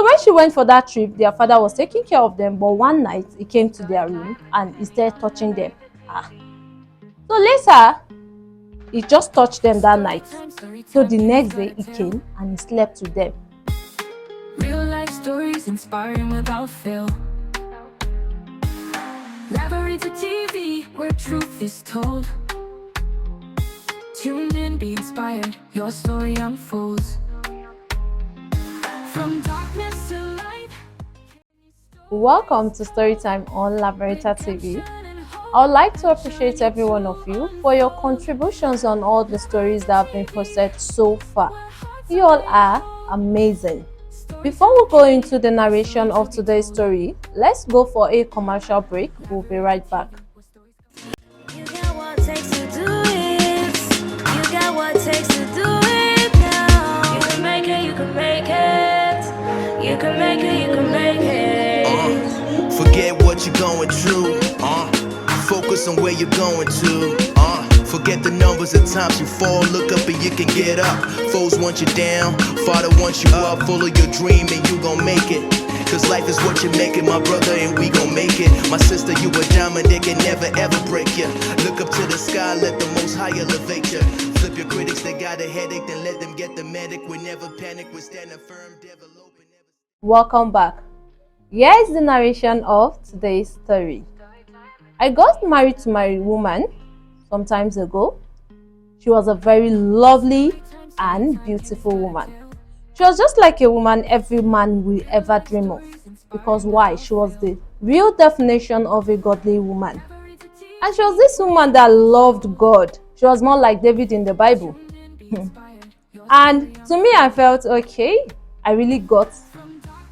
So when she went for that trip, their father was taking care of them, but one night he came to their room and he started touching them. So later, he just touched them that night. So the next day he came and he slept with them. Real life stories inspiring without fail. Library to TV where truth is told. Tune in, be inspired, your story unfolds. From darkness to light. Welcome to Storytime on Labarita TV. I would like to appreciate every one of you for your contributions on all the stories that have been posted so far. You all are amazing. Before we go into the narration of today's story, let's go for a commercial break. We'll be right back. You got what it takes to do it. You got what it takes to do it now. You can make it, you can make it. You can make it, you can make it. Forget what you're going through. Focus on where you're going to. Forget the numbers of times you fall. Look up and you can get up. Foes want you down, Father wants you up. Follow your dream and you gon' make it. Cause life is what you make it, my brother, and we gon' make it. My sister, you a diamond, they can never ever break you. Look up to the sky, let the most high elevate you. Flip your critics, they got a headache, then let them get the medic. We never panic, we're standing firm, develop and never... Welcome back. Here is the narration of today's story. I got married to my woman some times ago. She was a very lovely and beautiful woman. She was just like a woman every man will ever dream of. Because why? She was the real definition of a godly woman. And she was this woman that loved God. She was more like David in the Bible. And to me, I felt, okay, I really got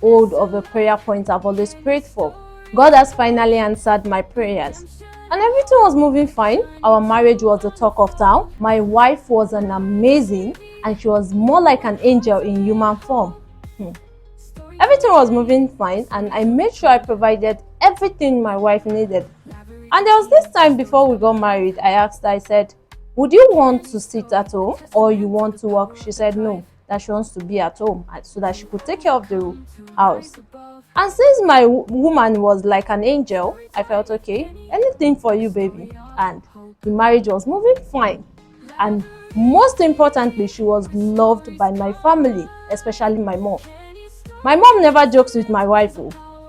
hold of a prayer point I've always prayed for. God has finally answered my prayers. And everything was moving fine. Our marriage was the talk of town. My wife was an amazing, and she was more like an angel in human form. Everything was moving fine, and I made sure I provided everything my wife needed. And there was this time before we got married, I asked her, I said, would you want to sit at home or you want to work? She said no, that she wants to be at home so that she could take care of the house. And since my woman was like an angel, I felt, okay, anything for you, baby. And the marriage was moving fine. And most importantly, she was loved by my family, especially my mom. My mom never jokes with my wife,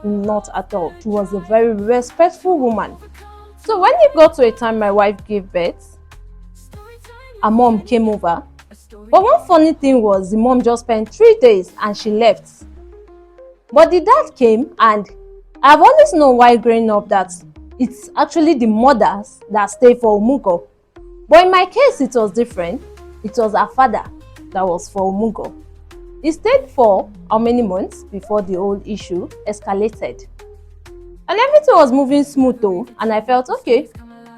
not at all. She was a very respectful woman. So when it got to a time my wife gave birth, her mom came over. But one funny thing was the mom just spent 3 days and she left. But the dad came, and I've always known while growing up that it's actually the mothers that stay for Umugo. But in my case, it was different. It was her father that was for Umugo. He stayed for how many months before the whole issue escalated. And everything was moving smooth though, and I felt, okay,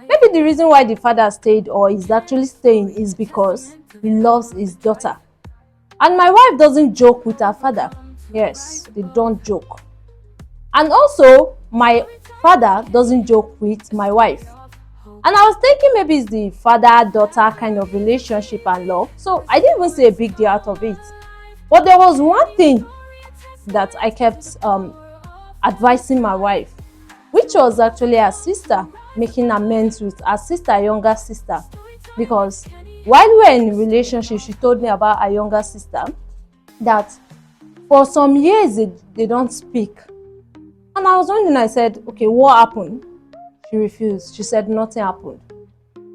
maybe the reason why the father stayed or is actually staying is because he loves his daughter. And my wife doesn't joke with her father. Yes, they don't joke. And also, my father doesn't joke with my wife. And I was thinking maybe it's the father-daughter kind of relationship and love. So I didn't even say a big deal out of it. But there was one thing that I kept advising my wife, which was actually her sister, making amends with her sister, her younger sister. Because while we were in a relationship, she told me about her younger sister that for some years they don't speak. And I was wondering, I said, okay, what happened? She refused. She said nothing happened.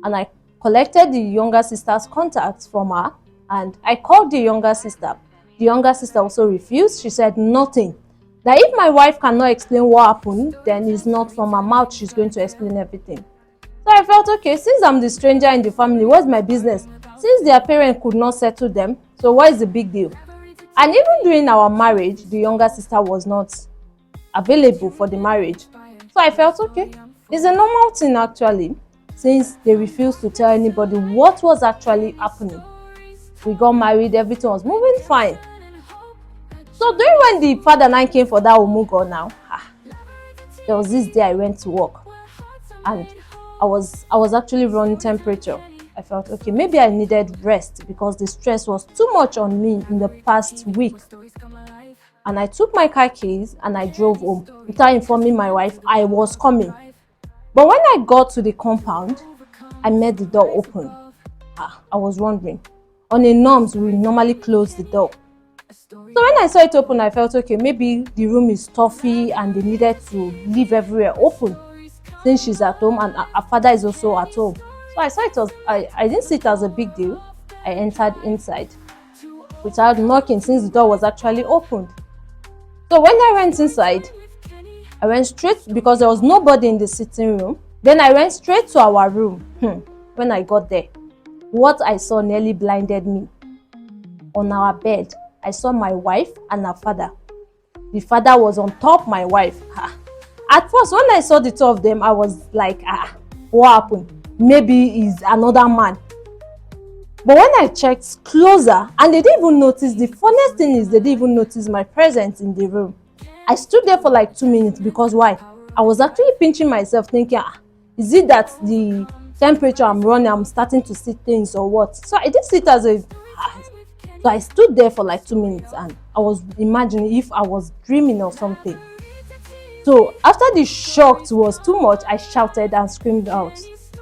And I collected the younger sister's contacts from her and I called the younger sister. The younger sister also refused. She said nothing. That if my wife cannot explain what happened, then it's not from her mouth she's going to explain everything. So I felt, okay, since I'm the stranger in the family, what's my business? Since their parents could not settle them, so what is the big deal? And even during our marriage, the younger sister was not available for the marriage. So I felt, okay, it's a normal thing actually, since they refused to tell anybody what was actually happening. We got married, everything was moving fine. So during when the father now came for that Umugo now, there was this day I went to work and I was actually running temperature. I felt, okay, maybe I needed rest because the stress was too much on me in the past week. and I took my car keys and I drove home without informing my wife I was coming. But when I got to the compound, I met the door open. I was wondering. On a norms, we normally close the door. So when I saw it open, I felt okay, maybe the room is stuffy and they needed to leave everywhere open since she's at home and her father is also at home. So I saw it as I didn't see it as a big deal. I entered inside without knocking since the door was actually opened. So when I went inside, I went straight because there was nobody in the sitting room. Then I went straight to our room. When I got there, what I saw nearly blinded me. On our bed, I saw my wife and her father. The father was on top of my wife. At first, when I saw the two of them, I was like, what happened? Maybe he's another man. But when I checked closer, and they didn't even notice, the funniest thing is they didn't even notice my presence in the room. I stood there for like 2 minutes because why? I was actually pinching myself thinking, is it that the temperature I'm running, I'm starting to see things or what? So I didn't see it as a... So I stood there for like 2 minutes and I was imagining if I was dreaming or something. So after the shock was too much, I shouted and screamed out.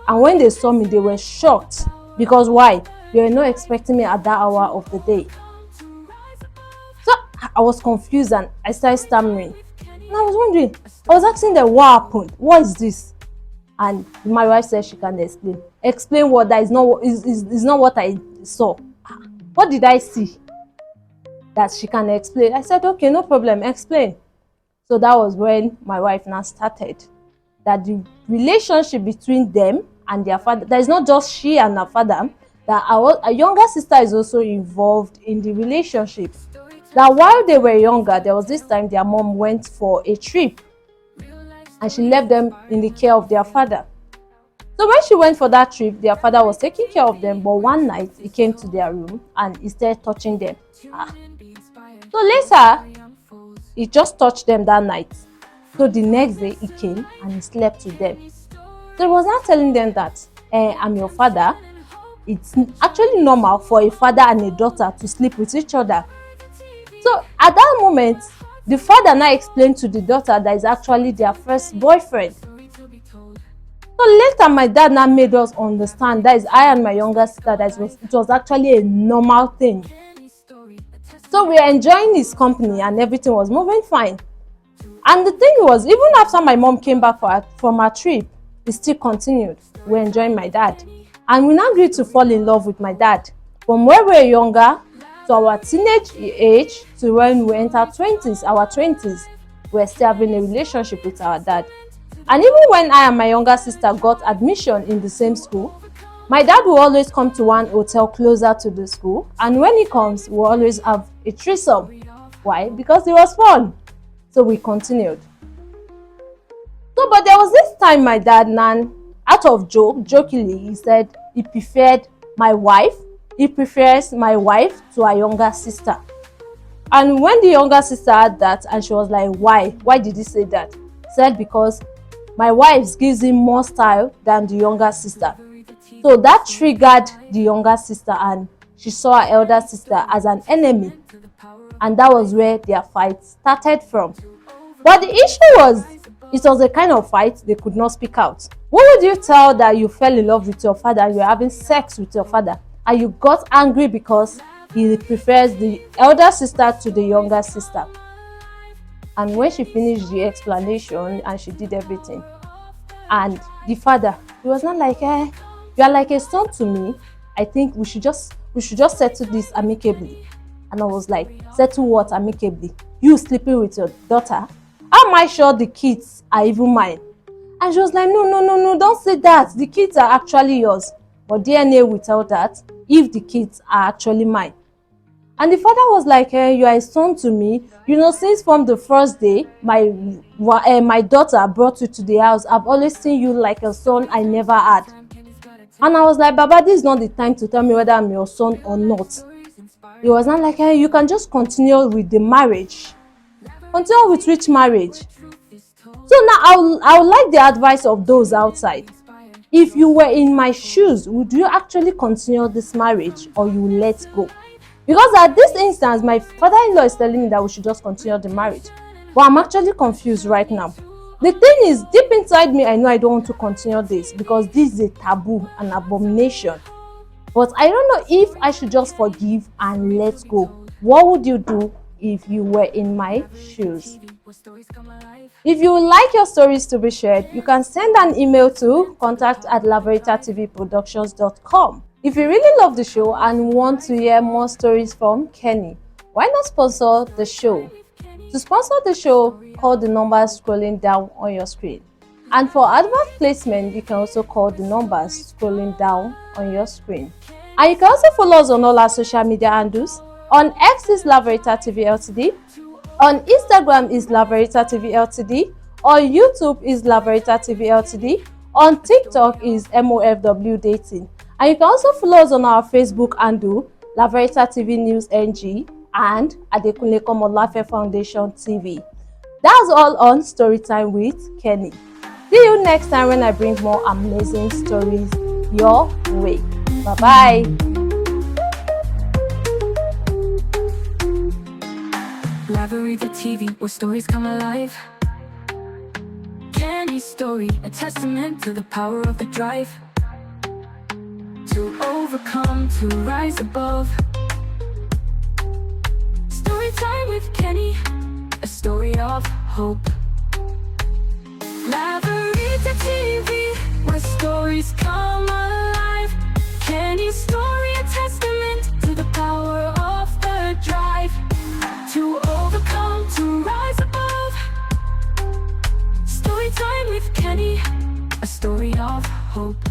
And when they saw me, they were shocked. Because why? They were not expecting me at that hour of the day. So I was confused and I started stammering. And I was wondering, I was asking them what happened? What is this? And my wife said she can explain. Explain what? That is not what I saw. What did I see that she can explain? I said, okay, no problem, explain. So that was when my wife now started. That the relationship between them and their father, that is not just she and her father, that our younger sister is also involved in the relationship. That while they were younger, there was this time their mom went for a trip and she left them in the care of their father. So when she went for that trip, their father was taking care of them, but one night he came to their room and he started touching them. So later, he just touched them that night. So the next day he came and he slept with them. So he was not telling them that, I'm your father. It's actually normal for a father and a daughter to sleep with each other. So at that moment, the father now explained to the daughter that is actually their first boyfriend. So later, my dad now made us understand that is I and my younger sister, that it was actually a normal thing. So we were enjoying his company and everything was moving fine. And the thing was, even after my mom came back from her trip, it still continued. We were enjoying my dad. And we now agreed to fall in love with my dad. From when we were younger to our teenage age to when we entered our 20s, we were still having a relationship with our dad. And even when I and my younger sister got admission in the same school, my dad will always come to one hotel closer to the school. And when he comes, we'll always have a threesome. Why? Because it was fun. So we continued. So, but there was this time my dad, out of jokingly, he said he prefers my wife to her younger sister. And when the younger sister had that, and she was like, why? Why did he say that? He said because my wife gives him more style than the younger sister. So that triggered the younger sister and she saw her elder sister as an enemy. And that was where their fight started from. But the issue was, it was a kind of fight they could not speak out. What would you tell that you fell in love with your father and you're having sex with your father and you got angry because he prefers the elder sister to the younger sister? And when she finished the explanation and she did everything, and the father, he was not like, you are like a son to me. I think we should just settle this amicably. And I was like, settle what amicably? You sleeping with your daughter? How am I sure the kids are even mine? And she was like, no, don't say that. The kids are actually yours. But DNA will tell that if the kids are actually mine. And the father was like, you are a son to me. You know, since from the first day my daughter brought you to the house, I've always seen you like a son I never had. And I was like, Baba, this is not the time to tell me whether I'm your son or not. He was not like, you can just continue with the marriage. Continue with which marriage? So now I would like the advice of those outside. If you were in my shoes, would you actually continue this marriage or you let go? Because at this instance, my father-in-law is telling me that we should just continue the marriage. But I'm actually confused right now. The thing is, deep inside me, I know I don't want to continue this because this is a taboo, an abomination. But I don't know if I should just forgive and let go. What would you do if you were in my shoes? If you would like your stories to be shared, you can send an email to contact@laverittatvproductions.com. If you really love the show and want to hear more stories from Kenny, why not sponsor the show? To sponsor the show, call the numbers scrolling down on your screen. And for advert placement, you can also call the numbers scrolling down on your screen. And you can also follow us on all our social media handles. On X is Laverita TV Ltd. On Instagram is Laverita TV Ltd. On YouTube is Laverita TV Ltd. On TikTok is MOFW Dating. And you can also follow us on our Facebook handle, Laverita TV News NG and Adekunle Komolafe Foundation TV. That's all on Storytime with Kenny. See you next time when I bring more amazing stories your way. Bye-bye. Laverita TV, where stories come alive. Kenny's story, a testament to the power of the drive. To overcome, to rise above. Storytime with Kenny, a story of hope. Laverita TV, where stories come alive. Kenny's story, a testament to the power of the drive. To overcome, to rise above. Storytime with Kenny, a story of hope.